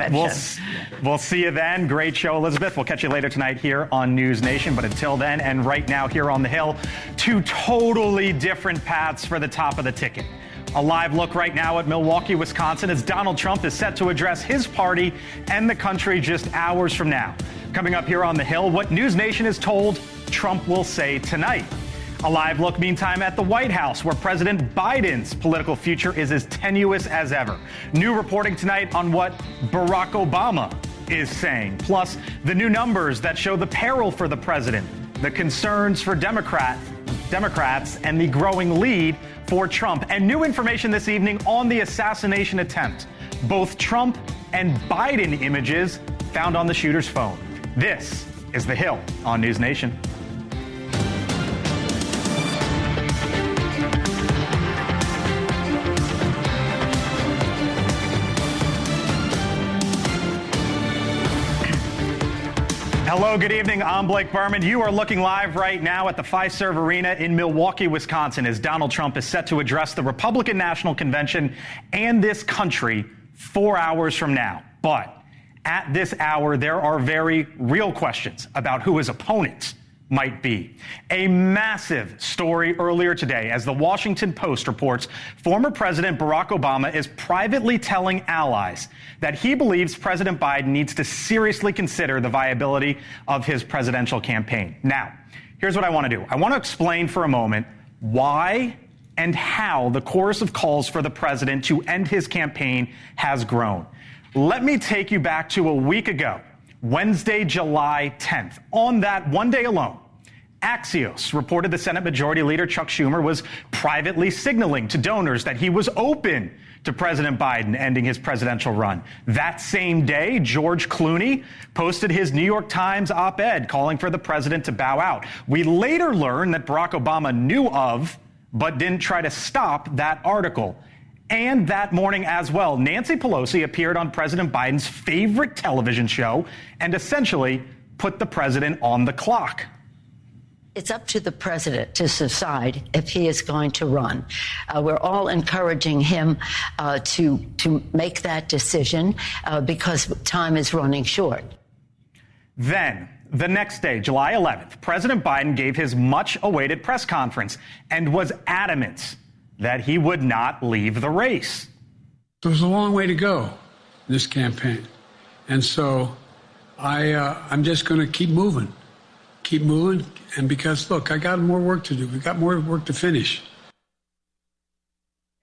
convention. We'll see you then. Great show, Elizabeth. We'll catch you later tonight here on NewsNation. But until then, and right now here on the Hill, two totally different paths for the top of the ticket. A live look right now at Milwaukee, Wisconsin, as Donald Trump is set to address his party and the country just hours from now. Coming up here on the Hill, what NewsNation is told Trump will say tonight. A live look, meantime, at the White House, where President Biden's political future is as tenuous as ever. New reporting tonight on what Barack Obama is saying, plus the new numbers that show the peril for the president, the concerns for Democrats, and the growing lead for Trump. And new information this evening on the assassination attempt. Both Trump and Biden images found on the shooter's phone. This is The Hill on NewsNation. Hello, good evening. I'm Blake Berman. You are looking live right now at the Fiserv Arena in Milwaukee, Wisconsin, as Donald Trump is set to address the Republican National Convention and this country 4 hours from now. But at this hour, there are very real questions about who his opponent might be. A massive story earlier today, as the Washington Post reports, former President Barack Obama is privately telling allies that he believes President Biden needs to seriously consider the viability of his presidential campaign. Now, here's what I want to do. I want to explain for a moment why and how the chorus of calls for the president to end his campaign has grown. Let me take you back to a week ago, Wednesday, July 10th. On that one day alone, Axios reported the Senate Majority Leader Chuck Schumer was privately signaling to donors that he was open to President Biden ending his presidential run. That same day, George Clooney posted his New York Times op-ed calling for the president to bow out. We later learned that Barack Obama knew of, but didn't try to stop that article. And that morning as well, Nancy Pelosi appeared on President Biden's favorite television show and essentially put the president on the clock. It's up to the president to decide if he is going to run. We're all encouraging him to make that decision because time is running short. Then, the next day, July 11th, President Biden gave his much-awaited press conference and was adamant that he would not leave the race. There's a long way to go in this campaign. And so I'm just going to keep moving. And because, look, I got more work to do. We've got more work to finish.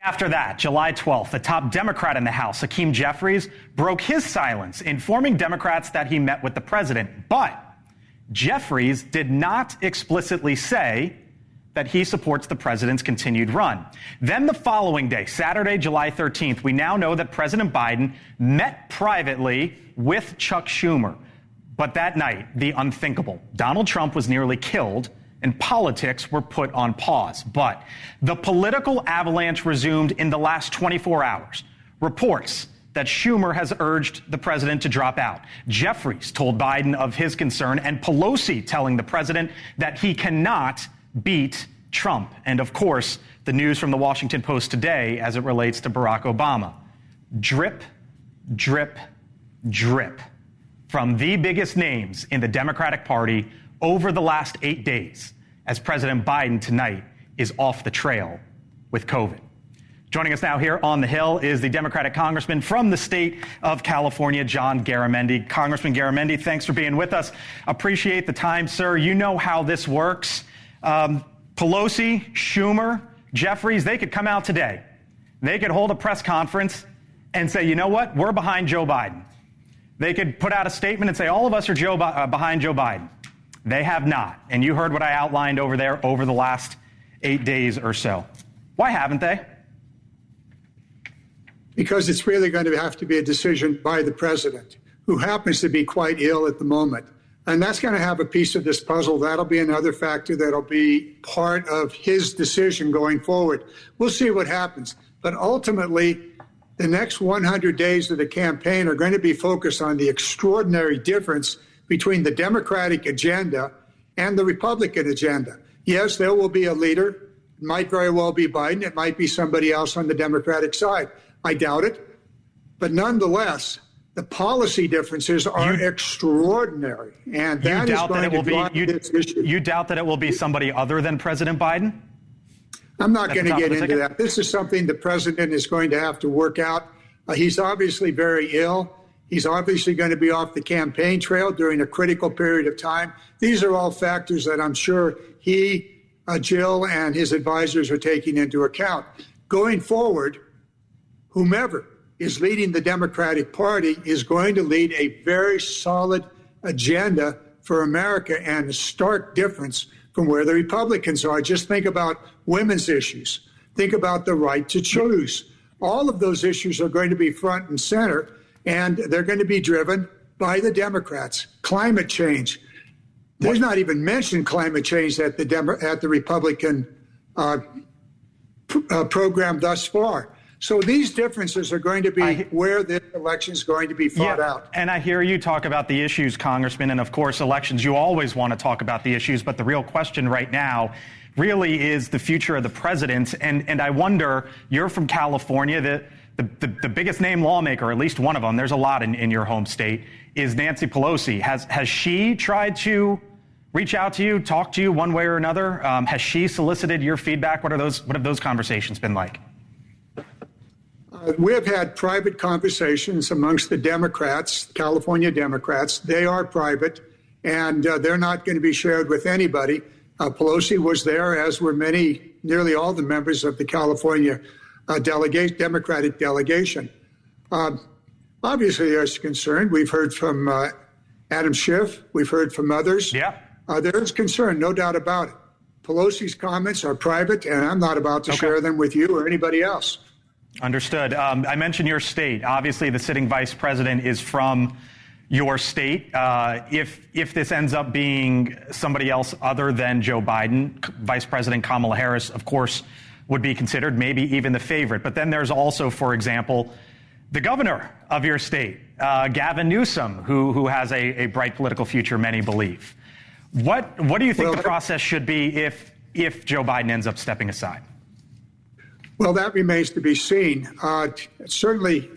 After that, July 12th, the top Democrat in the House, Hakeem Jeffries, broke his silence, informing Democrats that he met with the president. But Jeffries did not explicitly say that he supports the president's continued run. Then the following day, Saturday, July 13th, we now know that President Biden met privately with Chuck Schumer. But that night, the unthinkable. Donald Trump was nearly killed and politics were put on pause. But the political avalanche resumed in the last 24 hours. Reports that Schumer has urged the president to drop out. Jeffries told Biden of his concern, and Pelosi telling the president that he cannot beat Trump. And of course, the news from the Washington Post today as it relates to Barack Obama. Drip, drip, drip from the biggest names in the Democratic Party over the last 8 days, as President Biden tonight is off the trail with COVID. Joining us now here on the Hill is the Democratic Congressman from the state of California, John Garamendi. Congressman Garamendi, thanks for being with us. Appreciate the time, sir. You know how this works. Pelosi, Schumer, Jeffries, they could come out today. They could hold a press conference and say, you know what, we're behind Joe Biden. They could put out a statement and say, all of us are behind Joe Biden. They have not. And you heard what I outlined over there over the last 8 days or so. Why haven't they? Because it's really going to have to be a decision by the president, who happens to be quite ill at the moment. And that's going to have a piece of this puzzle. That'll be another factor that'll be part of his decision going forward. We'll see what happens. But ultimately, the next 100 days of the campaign are going to be focused on the extraordinary difference between the Democratic agenda and the Republican agenda. Yes, there will be a leader. It might very well be Biden. It might be somebody else on the Democratic side. I doubt it. But nonetheless, The policy differences are extraordinary, and that is going to drive this issue. You doubt that it will be somebody other than President Biden? I'm not going to get into that. This is something the president is going to have to work out. He's obviously very ill. He's obviously going to be off the campaign trail during a critical period of time. These are all factors that I'm sure he, Jill, and his advisors are taking into account. Going forward, whomever is leading the Democratic Party is going to lead a very solid agenda for America, and a stark difference from where the Republicans are. Just think about women's issues. Think about the right to choose. All of those issues are going to be front and center, and they're going to be driven by the Democrats. Climate change. There's not even mentioned climate change at the Republican program thus far. So these differences are going to be where this election is going to be fought out. And I hear you talk about the issues, Congressman, and of course elections, you always want to talk about the issues, but the real question right now really is the future of the president. And I wonder, you're from California, the biggest name lawmaker, at least one of them, there's a lot in your home state, is Nancy Pelosi. Has she tried to reach out to you, talk to you one way or another? Has she solicited your feedback? What have those conversations been like? We have had private conversations amongst the Democrats, California Democrats. They are private, and they're not going to be shared with anybody. Pelosi was there, as were nearly all the members of the California Democratic delegation. Obviously, there's concern. We've heard from Adam Schiff. We've heard from others. Yeah. There is concern, no doubt about it. Pelosi's comments are private, and I'm not about to share them with you or anybody else. Understood. I mentioned your state. Obviously, the sitting vice president is from your state. If this ends up being somebody else other than Joe Biden, Vice President Kamala Harris, of course, would be considered, maybe even the favorite. But then there's also, for example, the governor of your state, Gavin Newsom, who has a bright political future, many believe. What do you think the process should be if Joe Biden ends up stepping aside? Well, that remains to be seen. Certainly,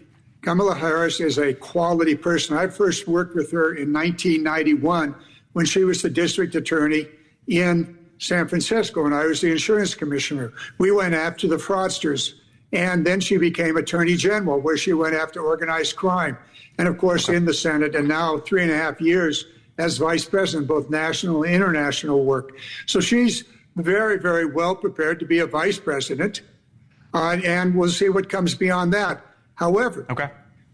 Kamala Harris is a quality person. I first worked with her in 1991 when she was the district attorney in San Francisco, and I was the insurance commissioner. We went after the fraudsters, and then she became attorney general, where she went after organized crime. And, of course, in the Senate, and now 3.5 years as vice president, both national and international work. So she's very, very well prepared to be a vice president. And we'll see what comes beyond that. However,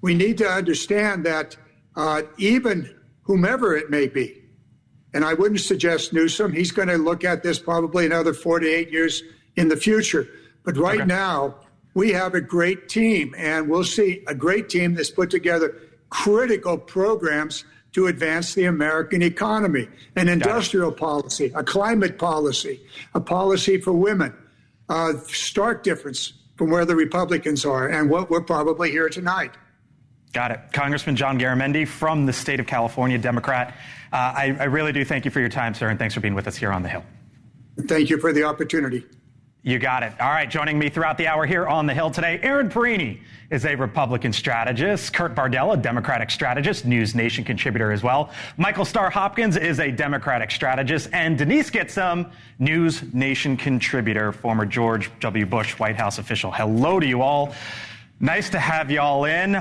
we need to understand that even whomever it may be, and I wouldn't suggest Newsom, he's going to look at this probably another 4 to 8 years in the future. But right now, we have a great team, and we'll see a great team that's put together critical programs to advance the American economy, an industrial policy, a climate policy, a policy for women. Stark difference from where the Republicans are and what we're probably here tonight. Got it. Congressman John Garamendi from the state of California, Democrat. I really do thank you for your time, sir, and thanks for being with us here on the Hill. Thank you for the opportunity. You got it. All right, joining me throughout the hour here on the Hill today, Aaron Perini is a Republican strategist. Kurt Bardell, a Democratic strategist, NewsNation contributor as well. Michael Starr Hopkins is a Democratic strategist. And Denise Gitsum, NewsNation contributor, former George W. Bush White House official. Hello to you all. Nice to have you all in.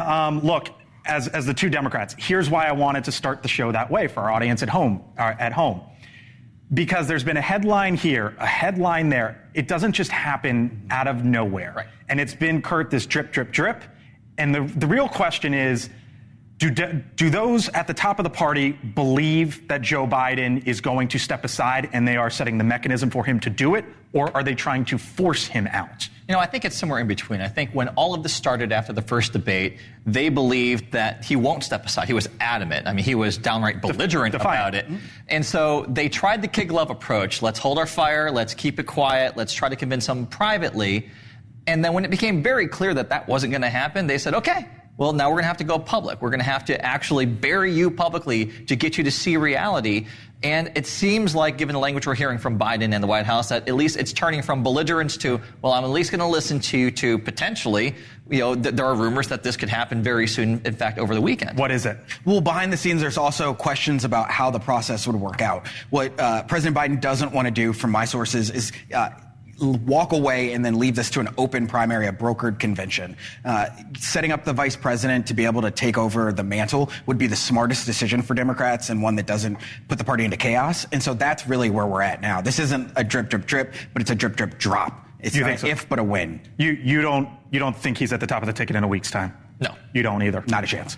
Look, as the two Democrats, here's why I wanted to start the show that way for our audience at home. Because there's been a headline here, a headline there. It doesn't just happen out of nowhere. Right. And it's been, Kurt, this drip, drip, drip. And the real question is, do those at the top of the party believe that Joe Biden is going to step aside and they are setting the mechanism for him to do it? Or are they trying to force him out? You know, I think it's somewhere in between. I think when all of this started after the first debate, they believed that he won't step aside. He was adamant. I mean, he was downright belligerent about it. And so they tried the kid glove approach. Let's hold our fire. Let's keep it quiet. Let's try to convince him privately. And then when it became very clear that that wasn't going to happen, they said, okay, well, now we're going to have to go public. We're going to have to actually bury you publicly to get you to see reality. And it seems like, given the language we're hearing from Biden and the White House, that at least it's turning from belligerence to, well, I'm at least going to listen to you, to potentially, there are rumors that this could happen very soon, in fact, over the weekend. What is it? Well, behind the scenes, there's also questions about how the process would work out. What President Biden doesn't want to do, from my sources, is walk away and then leave this to an open primary, a brokered convention. Setting up the vice president to be able to take over the mantle would be the smartest decision for Democrats, and one that doesn't put the party into chaos. And so that's really where we're at now. This isn't a drip, drip, drip, but it's a drip, drip, drop. It's not an if, but a when. You don't think he's at the top of the ticket in a week's time? No. You don't either? Not a chance.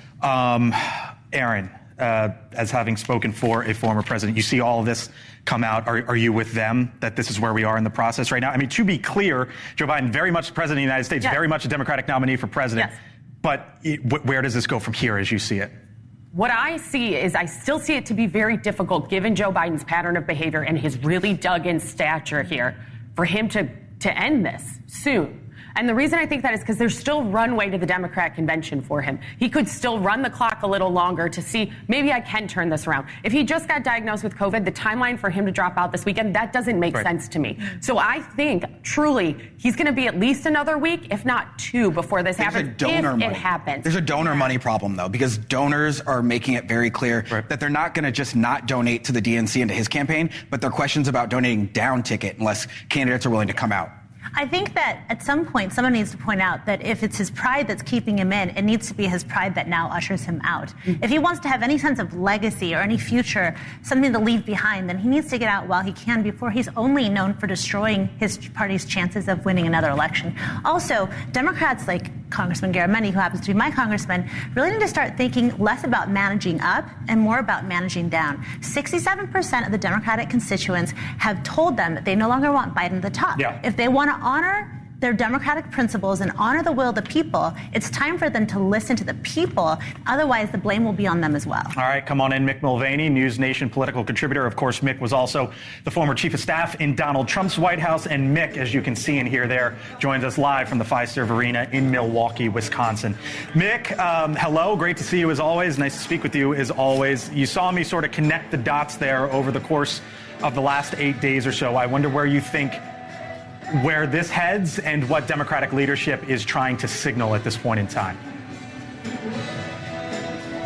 Aaron, as having spoken for a former president, you see all of this come out. Are you with them that this is where we are in the process right now? I mean, to be clear, Joe Biden, very much the president of the United States, very much a Democratic nominee for president. Yes. But where does this go from here as you see it? What I see is I still see it to be very difficult, given Joe Biden's pattern of behavior and his really dug-in stature here, for him to end this soon. And the reason I think that is because there's still runway to the Democrat convention for him. He could still run the clock a little longer to see, maybe I can turn this around. If he just got diagnosed with COVID, the timeline for him to drop out this weekend, that doesn't make sense to me. So I think, truly, he's going to be at least another week, if not two, before this happens, if it happens. There's a donor money problem, though, because donors are making it very clear that they're not going to just not donate to the DNC and to his campaign, but there are questions about donating down ticket unless candidates are willing to come out. I think that at some point, someone needs to point out that if it's his pride that's keeping him in, it needs to be his pride that now ushers him out. If he wants to have any sense of legacy or any future, something to leave behind, then he needs to get out while he can before he's only known for destroying his party's chances of winning another election. Also, Democrats like Congressman Garamendi, who happens to be my congressman, really need to start thinking less about managing up and more about managing down. 67% of the Democratic constituents have told them that they no longer want Biden at the top. If they want to honor their democratic principles and honor the will of the people, it's time for them to listen to the people. Otherwise, the blame will be on them as well. All right, come on in, Mick Mulvaney, NewsNation political contributor. Of course, Mick was also the former chief of staff in Donald Trump's White House. And Mick, as you can see and hear there, joins us live from the Fiserv Arena in Milwaukee, Wisconsin. Mick, hello. Great to see you as always. Nice to speak with you as always. You saw me sort of connect the dots there over the course of the last 8 days or so. I wonder where you think where this heads and what Democratic leadership is trying to signal at this point in time.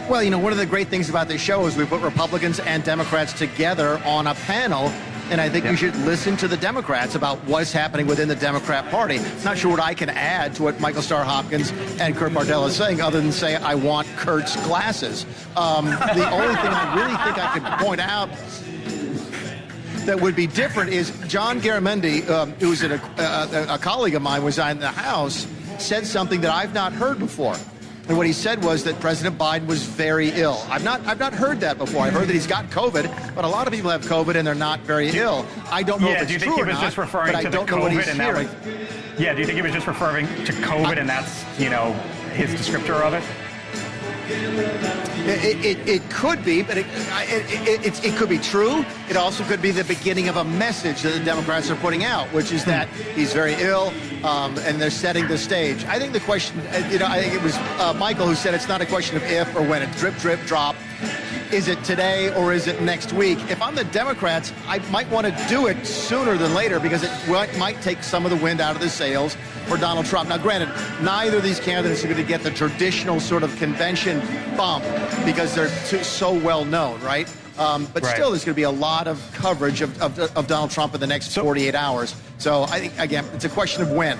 Well, one of the great things about this show is we put Republicans and Democrats together on a panel, and I think you should listen to the Democrats about what's happening within the Democrat Party. Not sure what I can add to what Michael Starr Hopkins and Kurt Mardell is saying, other than say I want Kurt's glasses. The only thing I really think I could point out that would be different is John Garamendi, who's a colleague of mine, was in the House, said something that I've not heard before. And what he said was that President Biden was very ill. I've not heard that before. I've heard that he's got COVID, but a lot of people have COVID and they're not very ill. I don't know if it's true or not, but I don't know what he's hearing. Do you think he was just referring to COVID and that's, his descriptor of it? It could be, but it could be true. It also could be the beginning of a message that the Democrats are putting out, which is that he's very ill, and they're setting the stage. I think the question, I think it was Michael who said it's not a question of if or when. It's drip, drip, drop. Is it today or is it next week? If I'm the Democrats, I might want to do it sooner than later because it might take some of the wind out of the sails for Donald Trump. Now, granted, neither of these candidates are going to get the traditional sort of convention bump because they're so well known, right? But still, there's going to be a lot of coverage of Donald Trump in the next 48 hours. So I think, again, it's a question of when.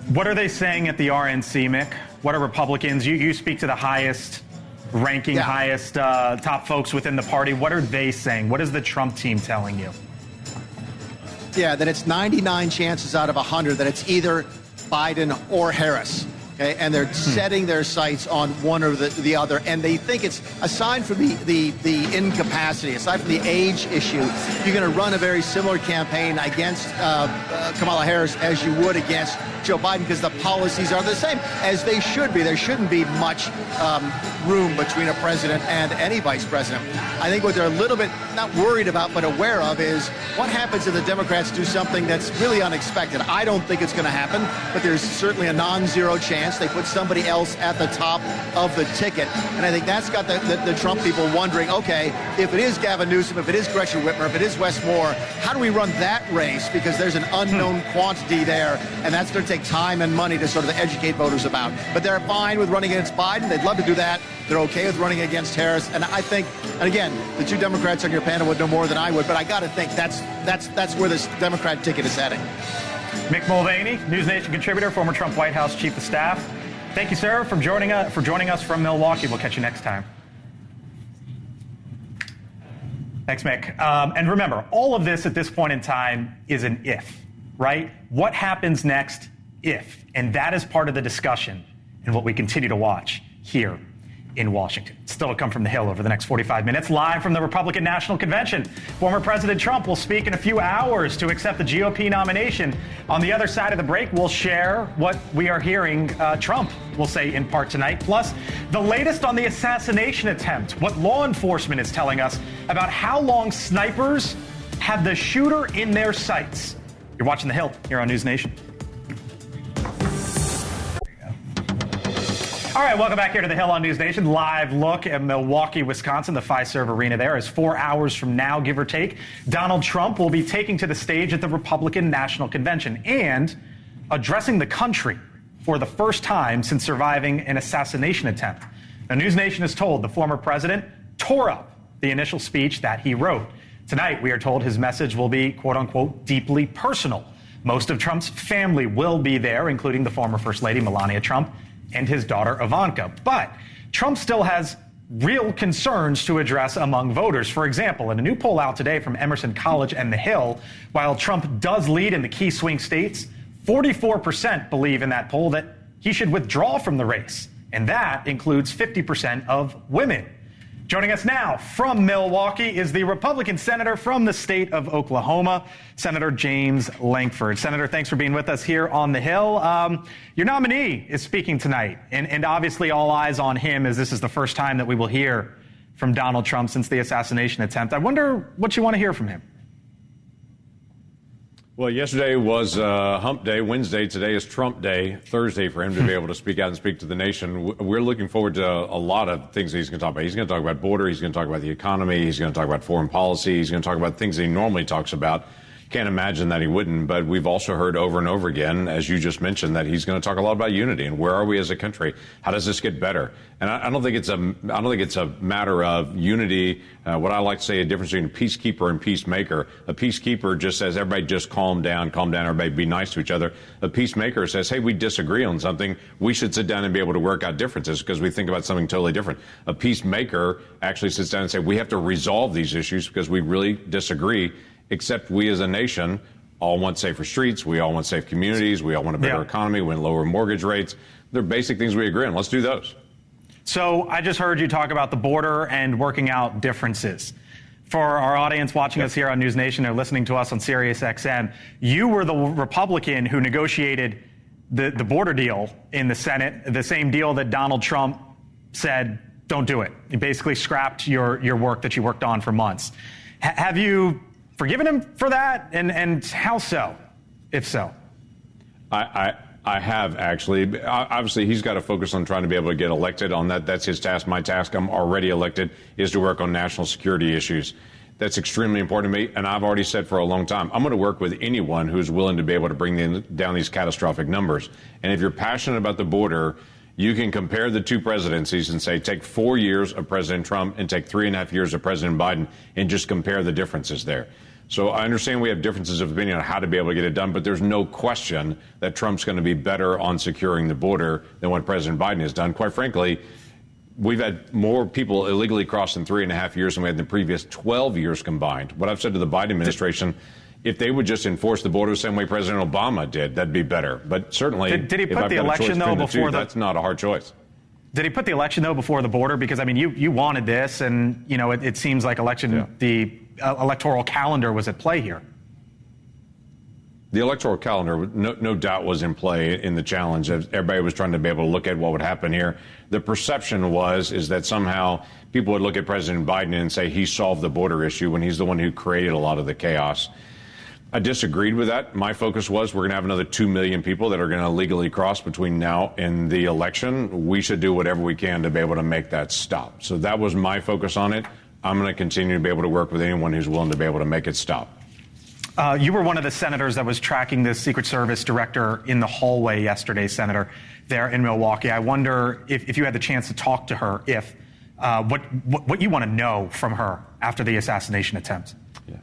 What are they saying at the RNC, Mick? What are Republicans? You speak to the highest ranking, highest top folks within the party. What are they saying? What is the Trump team telling you? Yeah, that it's 99 chances out of 100 that it's either Biden or Harris. Okay, and they're setting their sights on one or the other, and they think it's, aside from the incapacity, aside from the age issue, you're going to run a very similar campaign against Kamala Harris as you would against Joe Biden because the policies are the same, as they should be. There shouldn't be much room between a president and any vice president. I think what they're a little bit not worried about but aware of is what happens if the Democrats do something that's really unexpected. I don't think it's going to happen, but there's certainly a non-zero chance chance. They put somebody else at the top of the ticket. And I think that's got the Trump people wondering, okay, if it is Gavin Newsom, if it is Gretchen Whitmer, if it is Wes Moore, how do we run that race? Because there's an unknown quantity there, and that's going to take time and money to sort of educate voters about. But they're fine with running against Biden. They'd love to do that. They're okay with running against Harris. And I think, and again, the two Democrats on your panel would know more than I would, but I got to think that's where this Democrat ticket is heading. Mick Mulvaney, NewsNation contributor, former Trump White House chief of staff. Thank you, sir, for joining us from Milwaukee. We'll catch you next time. Thanks, Mick. And remember, all of this at this point in time is an if, right? What happens next if? And that is part of the discussion and what we continue to watch here in Washington. Still to come from the Hill over the next 45 minutes, live from the Republican National Convention. Former President Trump will speak in a few hours to accept the GOP nomination. On the other side of the break, we'll share what we are hearing Trump will say in part tonight, plus the latest on the assassination attempt, what law enforcement is telling us about how long snipers have the shooter in their sights. You're watching The Hill here on NewsNation. All right, welcome back here to The Hill on NewsNation. Live look at Milwaukee, Wisconsin. The Fiserv Arena there is 4 hours from now, give or take. Donald Trump will be taking to the stage at the Republican National Convention and addressing the country for the first time since surviving an assassination attempt. Now, NewsNation is told the former president tore up the initial speech that he wrote. Tonight, we are told his message will be, quote unquote, deeply personal. Most of Trump's family will be there, including the former First Lady, Melania Trump, and his daughter Ivanka. But Trump still has real concerns to address among voters. For example, in a new poll out today from Emerson College and The Hill, while Trump does lead in the key swing states, 44% believe in that poll that he should withdraw from the race. And that includes 50% of women. Joining us now from Milwaukee is the Republican senator from the state of Oklahoma, Senator James Lankford. Senator, thanks for being with us here on the Hill. Your nominee is speaking tonight, and obviously all eyes on him, as this is the first time that we will hear from Donald Trump since the assassination attempt. I wonder what you want to hear from him. Well, yesterday was Hump Day. Wednesday, today is Trump Day. Thursday for him to be able to speak out and speak to the nation. We're looking forward to a lot of things that he's going to talk about. He's going to talk about border. He's going to talk about the economy. He's going to talk about foreign policy. He's going to talk about things that he normally talks about. Can't imagine that he wouldn't, but we've also heard over and over again, as you just mentioned, that he's going to talk a lot about unity and where are we as a country? How does this get better? And I don't think it's a matter of unity. What I like to say, a difference between a peacekeeper and peacemaker. A peacekeeper just says, everybody just calm down, everybody be nice to each other. A peacemaker says, hey, we disagree on something. We should sit down and be able to work out differences because we think about something totally different. A peacemaker actually sits down and says, we have to resolve these issues because we really disagree. Except we as a nation all want safer streets. We all want safe communities. We all want a better economy. We want lower mortgage rates. They're basic things we agree on. Let's do those. So I just heard you talk about the border and working out differences. For our audience watching us here on NewsNation or listening to us on Sirius XM, you were the Republican who negotiated the border deal in the Senate, the same deal that Donald Trump said, don't do it. You basically scrapped your work that you worked on for months. Have you forgiven him for that? And how so, if so? I have, actually. Obviously, he's got to focus on trying to be able to get elected on that. That's his task. My task, I'm already elected, is to work on national security issues. That's extremely important to me, and I've already said for a long time, I'm going to work with anyone who's willing to be able to bring down these catastrophic numbers. And if you're passionate about the border, you can compare the two presidencies and say, take 4 years of President Trump and take 3.5 years of President Biden and just compare the differences there. So I understand we have differences of opinion on how to be able to get it done, but there's no question that Trump's going to be better on securing the border than what President Biden has done. Quite frankly, we've had more people illegally cross in 3.5 years than we had in the previous 12 years combined. What I've said to the Biden administration, if they would just enforce the border the same way President Obama did, that'd be better. But certainly, did he put the election, though, before that's not a hard choice. Did he put the election, though, before the border? Because, I mean, you wanted this, and, you know, it seems like the electoral calendar was at play here. The electoral calendar, no doubt, was in play in the challenge. Everybody was trying to be able to look at what would happen here. The perception is that somehow people would look at President Biden and say he solved the border issue when he's the one who created a lot of the chaos. I disagreed with that. My focus was we're going to have another 2 million people that are going to illegally cross between now and the election. We should do whatever we can to be able to make that stop. So that was my focus on it. I'm going to continue to be able to work with anyone who's willing to be able to make it stop. You were one of the senators that was tracking the Secret Service director in the hallway yesterday, Senator, there in Milwaukee. I wonder if you had the chance to talk to her, what you want to know from her after the assassination attempt. Yeah.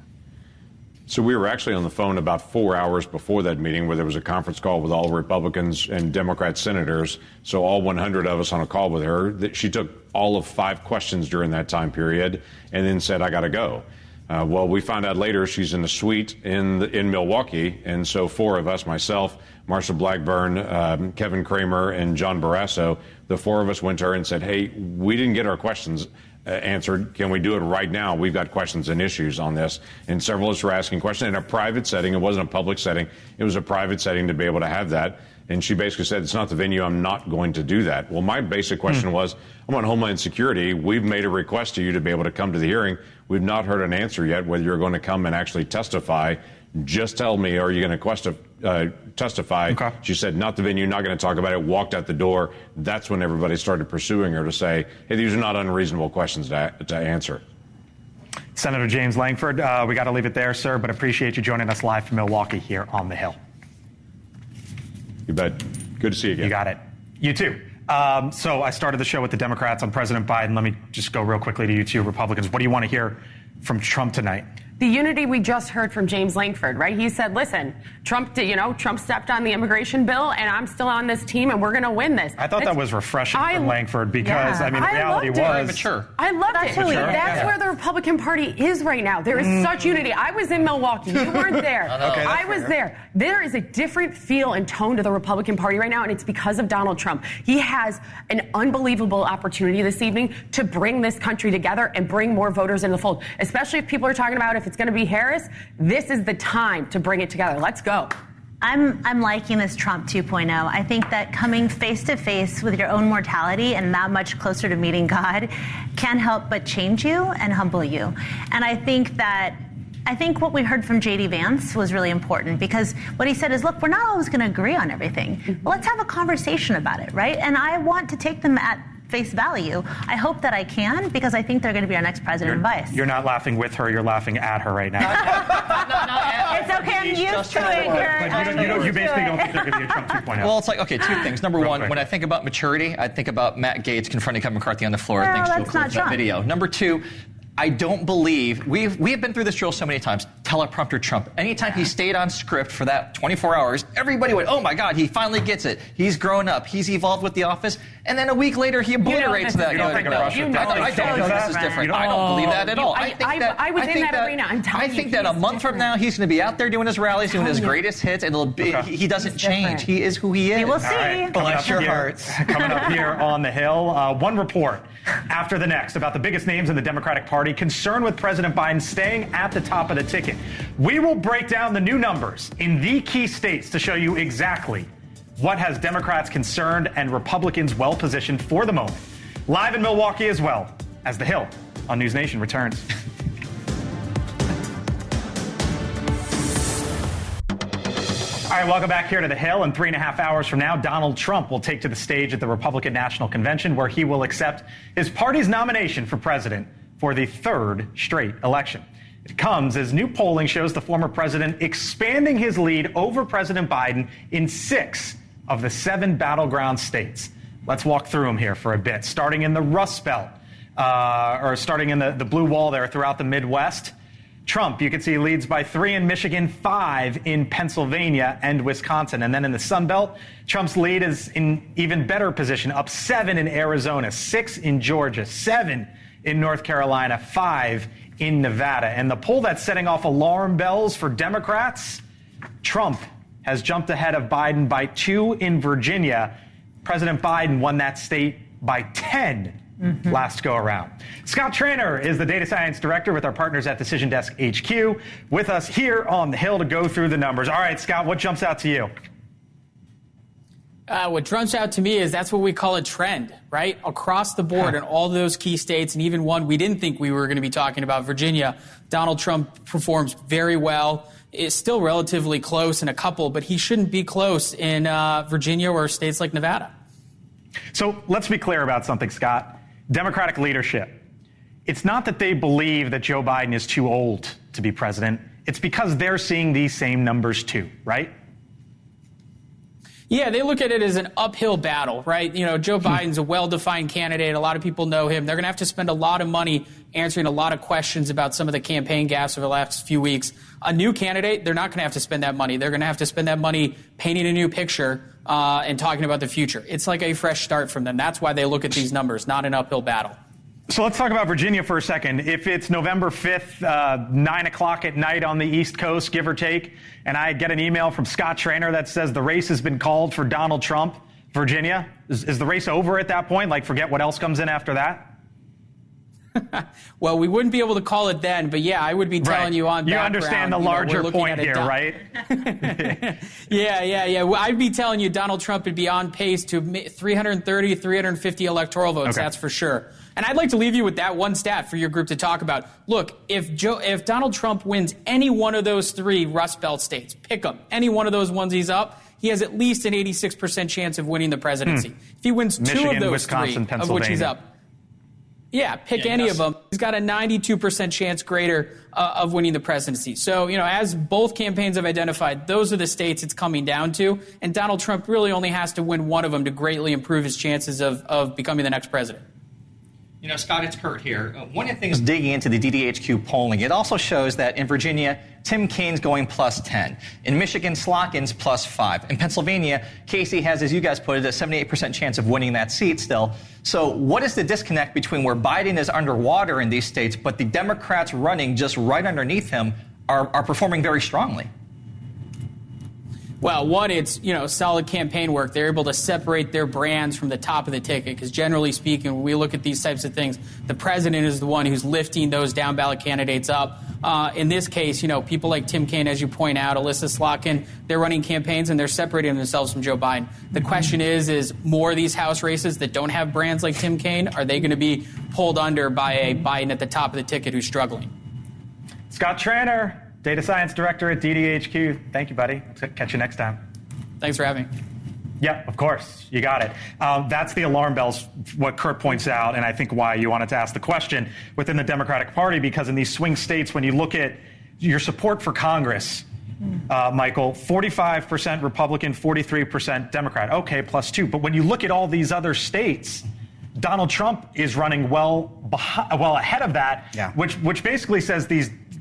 So we were actually on the phone about 4 hours before that meeting where there was a conference call with all Republicans and Democrat senators. So all 100 of us on a call with her. She took all of 5 questions during that time period and then said, I got to go. Well, we found out later she's in the suite in Milwaukee. And so 4 of us, myself, Marsha Blackburn, Kevin Kramer, and John Barrasso, the 4 of us went to her and said, hey, we didn't get our questions answered. Can we do it right now? We've got questions and issues on this. And several of us were asking questions in a private setting. It wasn't a public setting. It was a private setting to be able to have that. And she basically said, it's not the venue. I'm not going to do that. Well, my basic question was, I'm on Homeland Security. We've made a request to you to be able to come to the hearing. We've not heard an answer yet whether you're going to come and actually testify. Just tell me, are you going to testify? Okay. She said, not the venue, not going to talk about it, walked out the door. That's when everybody started pursuing her to say, hey, these are not unreasonable questions to answer. Senator James Lankford, we got to leave it there, sir, but appreciate you joining us live from Milwaukee here on the Hill. You bet. Good to see you again. You got it. You too. So I started the show with the Democrats on President Biden. Let me just go real quickly to you two Republicans. What do you want to hear from Trump tonight? The unity we just heard from James Lankford, right? He said, listen, Trump stepped on the immigration bill, and I'm still on this team, and we're going to win this. I thought that was refreshing from Lankford because, the reality was... Mature. I loved it. That's where the Republican Party is right now. There is such unity. I was in Milwaukee. You weren't there. Okay, I was there. There is a different feel and tone to the Republican Party right now, and it's because of Donald Trump. He has an unbelievable opportunity this evening to bring this country together and bring more voters into the fold, especially if people are talking about if it's going to be Harris. This is the time to bring it together. Let's go. I'm liking this Trump 2.0. I think that coming face to face with your own mortality and that much closer to meeting God can't help but change you and humble you. And I think what we heard from J.D. Vance was really important because what he said is, look, we're not always going to agree on everything. But let's have a conversation about it, right? And I want to take them at face value. I hope that I can because I think they're going to be our next president and vice. You're not laughing with her. You're laughing at her right now. It's okay. I'm used to it. But you basically don't think they're going to be a Trump 2.0. Well, it's like, okay, 2 things. Number one, when I think about maturity, I think about Matt Gaetz confronting Kevin McCarthy on the floor thanks to a clip of that video. Number 2, I don't believe we have been through this drill so many times. Teleprompter Trump. Anytime he stayed on script for that 24 hours, everybody went, "Oh my God, he finally gets it. He's grown up. He's evolved with the office." And then a week later, he obliterates that. You don't think Russia? I don't think this is different. I don't believe that at all. I was in that arena. I'm telling you. I think that a month from now, he's going to be out there doing his rallies, doing his greatest hits, and he doesn't change. He is who he is. We will see. Right. Bless your hearts. Coming up here on the Hill, one report after the next about the biggest names in the Democratic Party concerned with President Biden staying at the top of the ticket. We will break down the new numbers in the key states to show you exactly what has Democrats concerned and Republicans well positioned for the moment. Live in Milwaukee as well as the Hill on NewsNation returns. All right, welcome back here to the Hill. In 3.5 hours from now, Donald Trump will take to the stage at the Republican National Convention where he will accept his party's nomination for president for the 3rd straight election. It comes as new polling shows the former president expanding his lead over President Biden in 6 of the 7 battleground states. Let's walk through them here for a bit, starting in the Rust Belt, or starting in the blue wall there throughout the Midwest. Trump, you can see, leads by 3 in Michigan, 5 in Pennsylvania and Wisconsin. And then in the Sun Belt, Trump's lead is in even better position, up 7 in Arizona, 6 in Georgia, 7 in North Carolina, 5 in Nevada. And the poll that's setting off alarm bells for Democrats, Trump has jumped ahead of Biden by 2 in Virginia. President Biden won that state by 10 last go around. Scott Traynor is the data science director with our partners at Decision Desk HQ with us here on the Hill to go through the numbers. All right, Scott, what jumps out to you? What jumps out to me is that's what we call a trend, right? Across the board in all those key states, and even one we didn't think we were going to be talking about, Virginia, Donald Trump performs very well. is still relatively close in a couple, but he shouldn't be close in Virginia or states like Nevada. So let's be clear about something, Scott. Democratic leadership. It's not that they believe that Joe Biden is too old to be president. It's because they're seeing these same numbers too, right? Yeah, they look at it as an uphill battle, right? You know, Joe Biden's a well-defined candidate. A lot of people know him. They're going to have to spend a lot of money answering a lot of questions about some of the campaign gaffes over the last few weeks. A new candidate, they're not going to have to spend that money. They're going to have to spend that money painting a new picture and talking about the future. It's like a fresh start from them. That's why they look at these numbers, not an uphill battle. So let's talk about Virginia for a second. If it's November 5th, 9 o'clock at night on the East Coast, give or take, and I get an email from Scott Traynor that says the race has been called for Donald Trump, Virginia, is the race over at that point? Like, forget what else comes in after that? Well, we wouldn't be able to call it then, but yeah, I would be telling you on background. You understand the larger point here, right? Yeah. Well, I'd be telling you Donald Trump would be on pace to 330, 350 electoral votes, that's for sure. And I'd like to leave you with that one stat for your group to talk about. Look, if Donald Trump wins any one of those 3 Rust Belt states, pick them, any one of those ones he's up, he has at least an 86% chance of winning the presidency. If he wins Michigan, 2 of those Wisconsin, 3, of which he's up, pick any of them. He's got a 92% chance greater of winning the presidency. So, you know, as both campaigns have identified, those are the states it's coming down to. And Donald Trump really only has to win one of them to greatly improve his chances of becoming the next president. You know, Scott, it's Kurt here. One of the things digging into the DDHQ polling, it also shows that in Virginia, Tim Kaine's going +10. In Michigan, Slotkin's +5. In Pennsylvania, Casey has, as you guys put it, a 78% chance of winning that seat still. So what is the disconnect between where Biden is underwater in these states, but the Democrats running just right underneath him are performing very strongly? Well, one, it's, you know, solid campaign work. They're able to separate their brands from the top of the ticket because generally speaking, when we look at these types of things, the president is the one who's lifting those down ballot candidates up. In this case, you know, people like Tim Kaine, as you point out, Alyssa Slotkin, they're running campaigns and they're separating themselves from Joe Biden. The question is more of these House races that don't have brands like Tim Kaine, are they going to be pulled under by a Biden at the top of the ticket who's struggling? Scott Traynor, Data Science Director at DDHQ. Thank you, buddy. Catch you next time. Thanks for having me. Yeah, of course. You got it. That's the alarm bells, what Kurt points out, and I think why you wanted to ask the question within the Democratic Party, because in these swing states, when you look at your support for Congress, Michael, 45% Republican, 43% Democrat. Okay, +2. But when you look at all these other states, Donald Trump is running well ahead of that, which basically says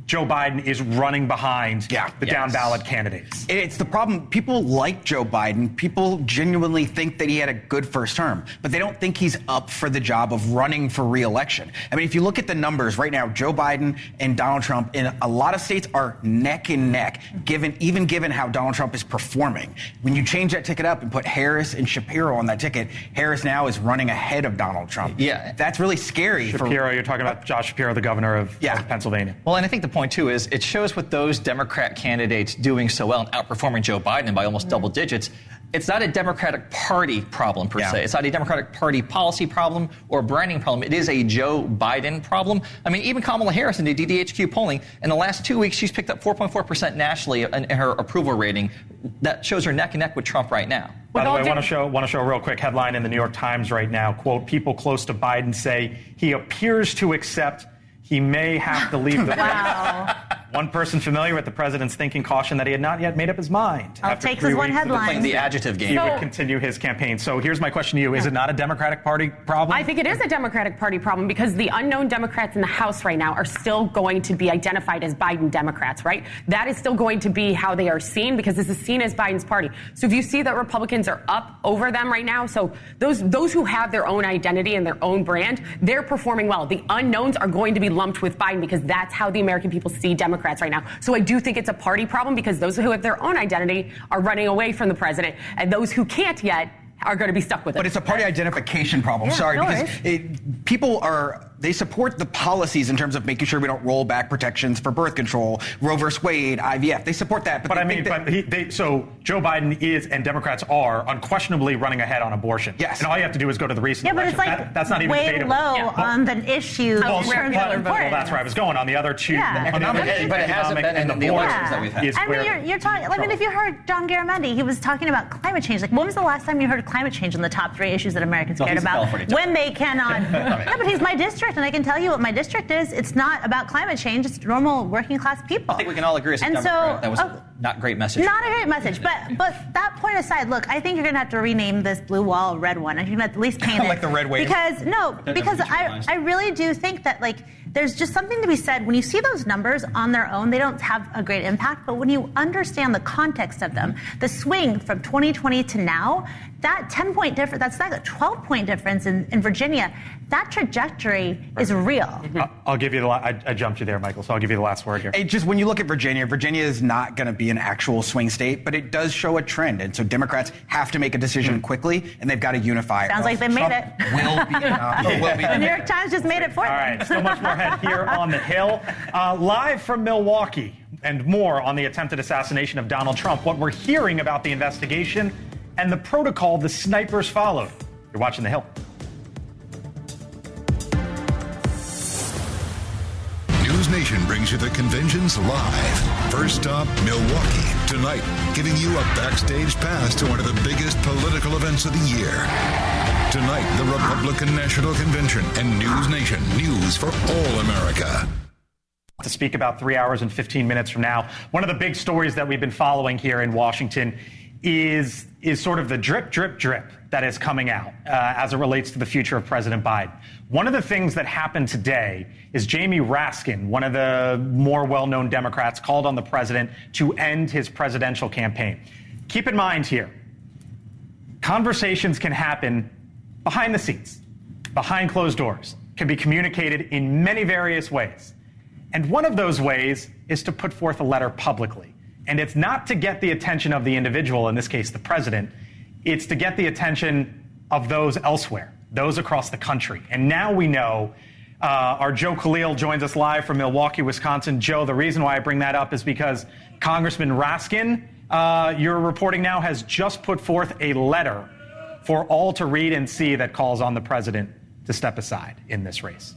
Joe Biden is running behind the down ballot candidates. It's the problem. People like Joe Biden. People genuinely think that he had a good first term, but they don't think he's up for the job of running for re-election. I mean, if you look at the numbers right now, Joe Biden and Donald Trump in a lot of states are neck and neck, given how Donald Trump is performing. When you change that ticket up and put Harris and Shapiro on that ticket, Harris now is running ahead of Donald Trump. Yeah. That's really scary. Shapiro, you're talking about Josh Shapiro, the governor of Pennsylvania. Well, and I think the point, too, is it shows with those Democrat candidates doing so well and outperforming Joe Biden by almost double digits, it's not a Democratic Party problem per se. It's not a Democratic Party policy problem or branding problem. It is a Joe Biden problem. I mean, even Kamala Harris in the DDHQ polling, in the last 2 weeks, she's picked up 4.4% nationally in her approval rating. That shows her neck and neck with Trump right now. By the way, I want to show a real quick headline in the New York Times right now. Quote, people close to Biden say he appears to accept he may have to leave the race. One person familiar with the president's thinking cautioned that he had not yet made up his mind. I'll take this one headline. Playing the adjective game. He would continue his campaign. So here's my question to you. Is it not a Democratic Party problem? I think it is a Democratic Party problem because the unknown Democrats in the House right now are still going to be identified as Biden Democrats, right? That is still going to be how they are seen because this is seen as Biden's party. So if you see that Republicans are up over them right now, so those who have their own identity and their own brand, they're performing well. The unknowns are going to be lumped with Biden because that's how the American people see Democrats right now. So I do think it's a party problem because those who have their own identity are running away from the president, and those who can't yet are going to be stuck with it. But it's a party identification problem. Because people are they support the policies in terms of making sure we don't roll back protections for birth control, Roe versus Wade, IVF. They support that. So Joe Biden is, and Democrats are, unquestionably running ahead on abortion. Yes. And all you have to do is go to the recent election. But it's like that's not even way debatable. low on the issue. Well, that's where I was going. On the other two, but it hasn't been in the elections that we've had. I mean, you're talking. I mean, if you heard John Garamendi, he was talking about climate change. Like, when was the last time you heard of climate change in the top 3 issues that Americans cared about? When they cannot. Yeah, but he's my district, and I can tell you what my district is. It's not about climate change. It's normal working class people. I think we can all agree as a Democrat that was not a great message. Not a great message. But that point aside, look, I think you're going to have to rename this blue wall a red one. You're going to have to at least paint it. Like the red wave. Because I really do think that, like, there's just something to be said. When you see those numbers on their own, they don't have a great impact. But when you understand the context of them, the swing from 2020 to now, that 10-point difference, that's like a 12-point difference in Virginia. That trajectory is real. I'll give you I jumped you there, Michael, so I'll give you the last word here. Just when you look at Virginia is not going to be an actual swing state, but it does show a trend. And so Democrats have to make a decision quickly, and they've got to unify. Sounds like they made it. Will be the New York Times just made it for them. All right, so much more ahead here on the Hill. Live from Milwaukee, and more on the attempted assassination of Donald Trump, what we're hearing about the investigation and the protocol the snipers followed. You're watching The Hill. NewsNation brings you the conventions live. First stop, Milwaukee. Tonight, giving you a backstage pass to one of the biggest political events of the year. Tonight, the Republican National Convention and NewsNation. News for all America. To speak about 3 hours and 15 minutes from now, one of the big stories that we've been following here in Washington is sort of the drip, drip, drip that is coming out as it relates to the future of President Biden. One of the things that happened today is Jamie Raskin, one of the more well-known Democrats, called on the president to end his presidential campaign. Keep in mind here, conversations can happen behind the scenes, behind closed doors, can be communicated in many various ways. And one of those ways is to put forth a letter publicly. And it's not to get the attention of the individual, in this case, the president. It's to get the attention of those elsewhere, those across the country. And now we know our Joe Khalil joins us live from Milwaukee, Wisconsin. Joe, the reason why I bring that up is because Congressman Raskin, you're reporting now, has just put forth a letter for all to read and see that calls on the president to step aside in this race.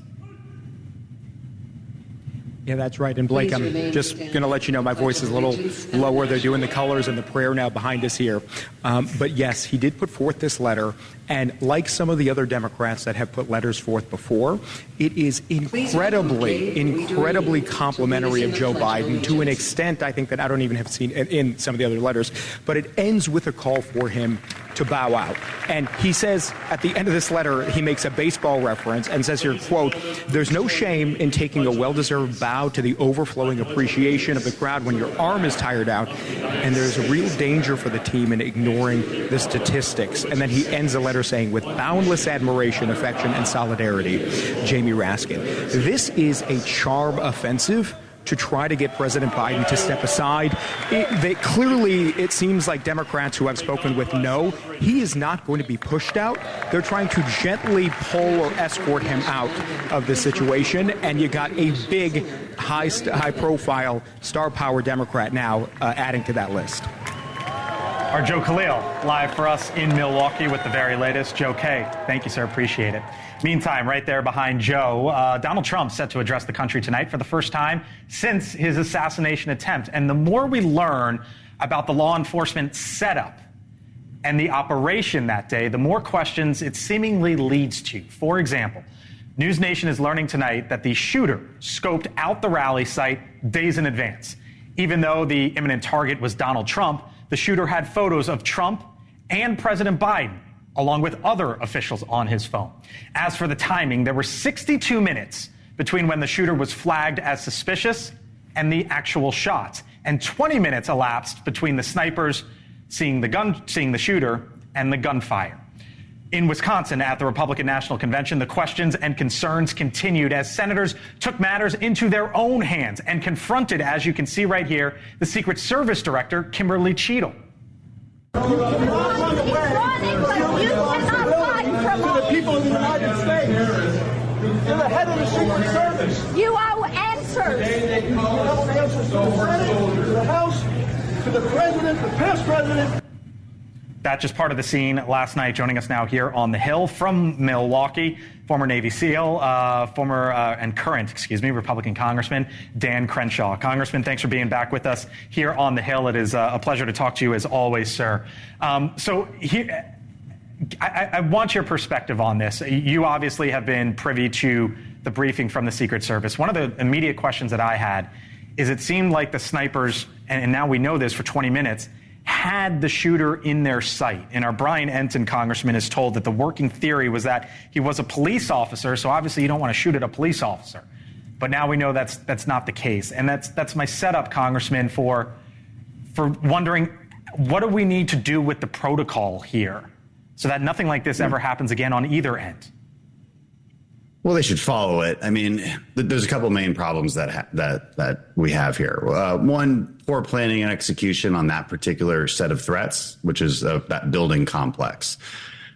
Yeah, that's right. And Blake, I'm just going to let you know my voice is a little lower. They're doing the colors and the prayer now behind us here. But yes, he did put forth this letter. And like some of the other Democrats that have put letters forth before, it is incredibly complimentary of Joe Biden to an extent I think that I don't even have seen in some of the other letters. But it ends with a call for him to bow out. And he says at the end of this letter, he makes a baseball reference and says here, quote, "There's no shame in taking a well-deserved bow to the overflowing appreciation of the crowd when your arm is tired out. And there's a real danger for the team in ignoring the statistics." And then he ends the letter saying, "With boundless admiration, affection, and solidarity, Jamie Raskin." This is a charm offensive to try to get President Biden to step aside. It seems like Democrats who I've spoken with know he is not going to be pushed out. They're trying to gently pull or escort him out of the situation. And you got a big, high-profile, star-power Democrat now adding to that list. Our Joe Khalil, live for us in Milwaukee with the very latest. Joe K., thank you, sir. Appreciate it. Meantime, right there behind Joe, Donald Trump set to address the country tonight for the first time since his assassination attempt. And the more we learn about the law enforcement setup and the operation that day, the more questions it seemingly leads to. For example, NewsNation is learning tonight that the shooter scoped out the rally site days in advance. Even though the imminent target was Donald Trump, the shooter had photos of Trump and President Biden, along with other officials on his phone. As for the timing, there were 62 minutes between when the shooter was flagged as suspicious and the actual shot, and 20 minutes elapsed between the snipers seeing the shooter and the gunfire. In Wisconsin, at the Republican National Convention, the questions and concerns continued as senators took matters into their own hands and confronted, as you can see right here, the Secret Service Director, Kimberly Cheadle. You cannot run away. You cannot hide from the people of the United States. to the head of the Secret Service. You owe answers. You owe answers to the Senate, to the House, to the President, the past President. That's just part of the scene last night. Joining us now here on the Hill from Milwaukee, former Navy SEAL, and current Republican Congressman Dan Crenshaw. Congressman, thanks for being back with us here on the Hill. It is a pleasure to talk to you as always, sir. So here, I want your perspective on this. You obviously have been privy to the briefing from the Secret Service. One of the immediate questions that I had is it seemed like the snipers, and now we know this for 20 minutes, had the shooter in their sight. And our Brian Enton, Congressman, is told that the working theory was that he was a police officer, so obviously you don't want to shoot at a police officer. But now we know that's not the case. And that's my setup, Congressman, for wondering, what do we need to do with the protocol here so that nothing like this ever happens again on either end? Well, they should follow it. I mean, there's a couple main problems that we have here. One, poor planning and execution on that particular set of threats, which is that building complex.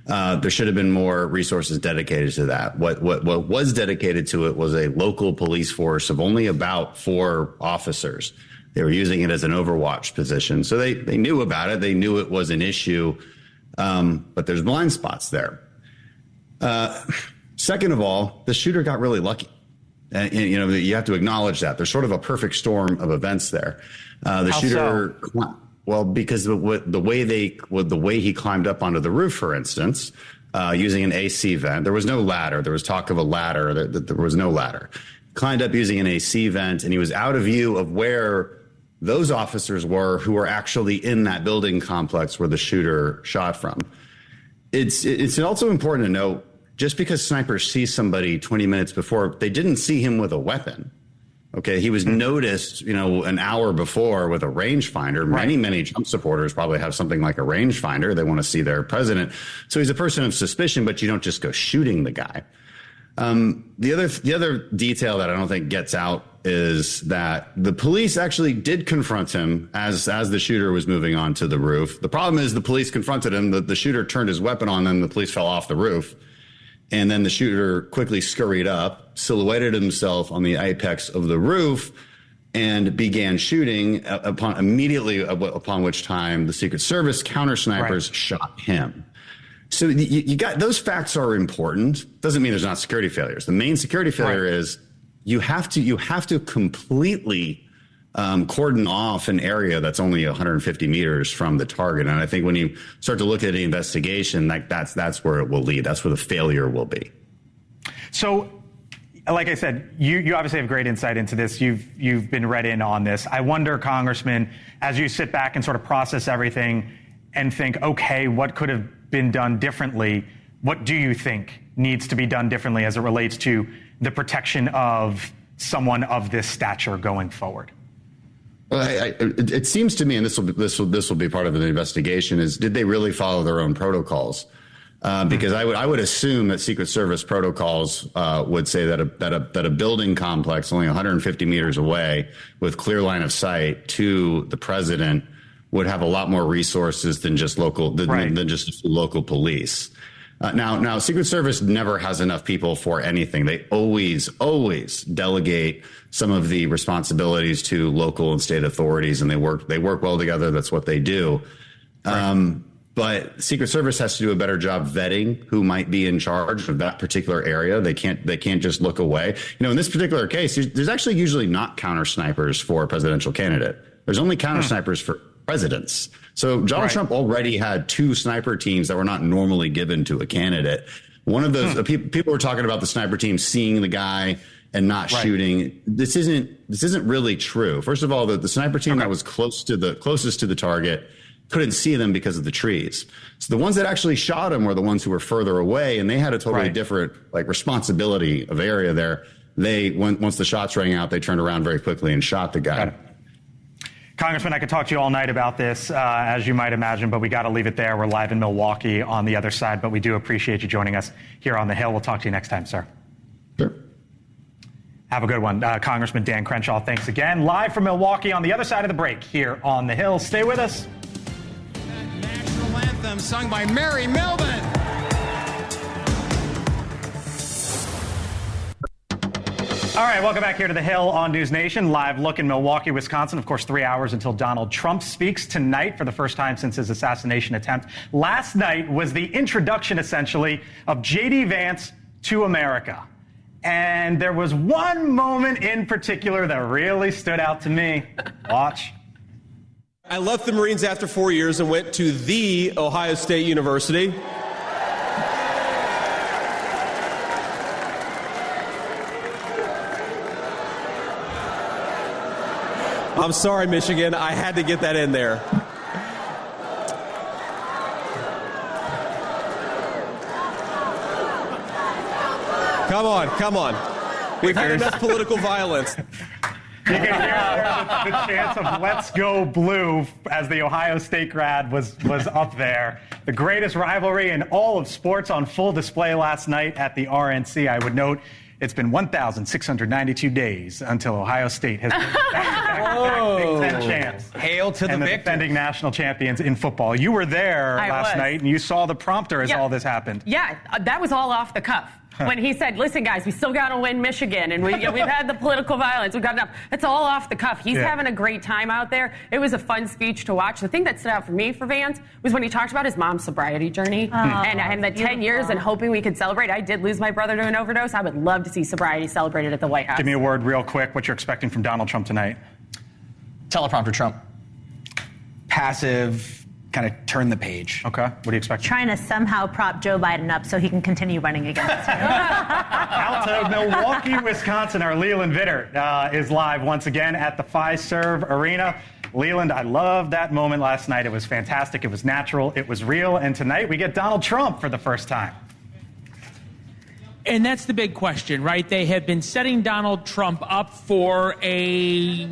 There should have been more resources dedicated to that. What was dedicated to it was a local police force of only about 4 officers. They were using it as an overwatch position. So they knew about it. They knew it was an issue, but there's blind spots there. Second of all, the shooter got really lucky. And, you know, you have to acknowledge that. There's sort of a perfect storm of events there. The How shooter, so? Well, because the way he climbed up onto the roof, for instance, using an AC vent. There was no ladder. There was talk of a ladder. There was no ladder. Climbed up using an AC vent, and he was out of view of where those officers were who were actually in that building complex where the shooter shot from. It's also important to note, just because snipers see somebody 20 minutes before, they didn't see him with a weapon. Okay, he was noticed, an hour before with a rangefinder. Right. Many Trump supporters probably have something like a rangefinder. They want to see their president. So he's a person of suspicion, but you don't just go shooting the guy. The other detail that I don't think gets out is that the police actually did confront him as the shooter was moving onto the roof. The problem is the police confronted him. The shooter turned his weapon on them. The police fell off the roof. And then the shooter quickly scurried up, silhouetted himself on the apex of the roof, and began shooting upon which time the Secret Service counter snipers shot him. So you got those facts are important. Doesn't mean there's not security failures. The main security failure is you have to completely cordon off an area that's only 150 meters from the target. And I think when you start to look at the investigation, that's where it will lead. That's where the failure will be. So, like I said, you obviously have great insight into this. You've been read in on this. I wonder, Congressman, as you sit back and sort of process everything and think, okay, what could have been done differently? What do you think needs to be done differently as it relates to the protection of someone of this stature going forward? Well, it seems to me, and this will be part of the investigation, is did they really follow their own protocols? Because I would assume that Secret Service protocols would say that a building complex only 150 meters away with clear line of sight to the president would have a lot more resources than just local police. Now, Secret Service never has enough people for anything. They always delegate some of the responsibilities to local and state authorities, and they work well together. That's what they do. But Secret Service has to do a better job vetting who might be in charge of that particular area. They can't just look away. In this particular case, there's actually usually not counter snipers for a presidential candidate. There's only counter snipers for presidents. So Donald Trump already had 2 sniper teams that were not normally given to a candidate. One of those people were talking about the sniper team seeing the guy and not shooting. This isn't really true. First of all, the sniper team that was closest to the target couldn't see them because of the trees. So the ones that actually shot him were the ones who were further away, and they had a totally different responsibility of area there. Once the shots rang out, they turned around very quickly and shot the guy. Congressman, I could talk to you all night about this, as you might imagine, but we got to leave it there. We're live in Milwaukee on the other side, but we do appreciate you joining us here on the Hill. We'll talk to you next time, sir. Sure. Have a good one. Congressman Dan Crenshaw, thanks again. Live from Milwaukee on the other side of the break here on the Hill. Stay with us. That national anthem sung by Mary Melvin. All right, welcome back here to The Hill on NewsNation. Live look in Milwaukee, Wisconsin. Of course, 3 hours until Donald Trump speaks tonight for the first time since his assassination attempt. Last night was the introduction, essentially, of J.D. Vance to America. And there was one moment in particular that really stood out to me. Watch. I left the Marines after 4 years and went to the Ohio State University. I'm sorry, Michigan. I had to get that in there. Come on. We've had enough political violence. You can hear the chants of "Let's Go Blue" as the Ohio State grad was up there. The greatest rivalry in all of sports on full display last night at the RNC. I would note it's been 1,692 days until Ohio State has been back Big Ten champs. Hail to the victor. Defending national champions in football. You were there last night, and you saw the prompter as all this happened. Yeah, that was all off the cuff. When he said, listen, guys, we still got to win Michigan, and we've had the political violence. We've got enough. It's all off the cuff. He's having a great time out there. It was a fun speech to watch. The thing that stood out for me for Vance was when he talked about his mom's sobriety journey and the 10 years and hoping we could celebrate. I did lose my brother to an overdose. I would love to see sobriety celebrated at the White House. Give me a word real quick, what you're expecting from Donald Trump tonight. Teleprompter Trump. Passive, kind of turn the page. Okay. What do you expect? Trying to somehow prop Joe Biden up so he can continue running against him. Out to Milwaukee, Wisconsin, our Leland Vittert is live once again at the Fiserv Arena. Leland, I loved that moment last night. It was fantastic. It was natural. It was real. And tonight we get Donald Trump for the first time. And that's the big question, right? They have been setting Donald Trump up for I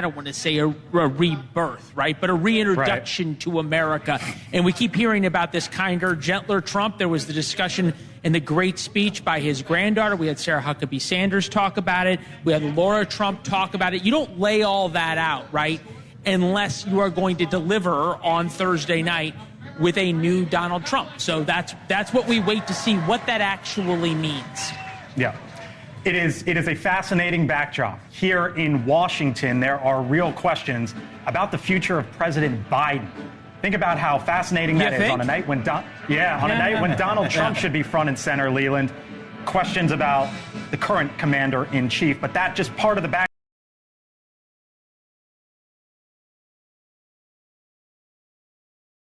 don't want to say a rebirth, right? But a reintroduction to America. And we keep hearing about this kinder, gentler Trump. There was the discussion in the great speech by his granddaughter. We had Sarah Huckabee Sanders talk about it. We had Laura Trump talk about it. You don't lay all that out, right? Unless you are going to deliver on Thursday night with a new Donald Trump. So that's what we wait to see, what that actually means. Yeah. It is a fascinating backdrop. Here in Washington, there are real questions about the future of President Biden. Think about how fascinating that is on a night when Donald Trump should be front and center, Leland. Questions about the current commander-in-chief, but that's just part of the backdrop.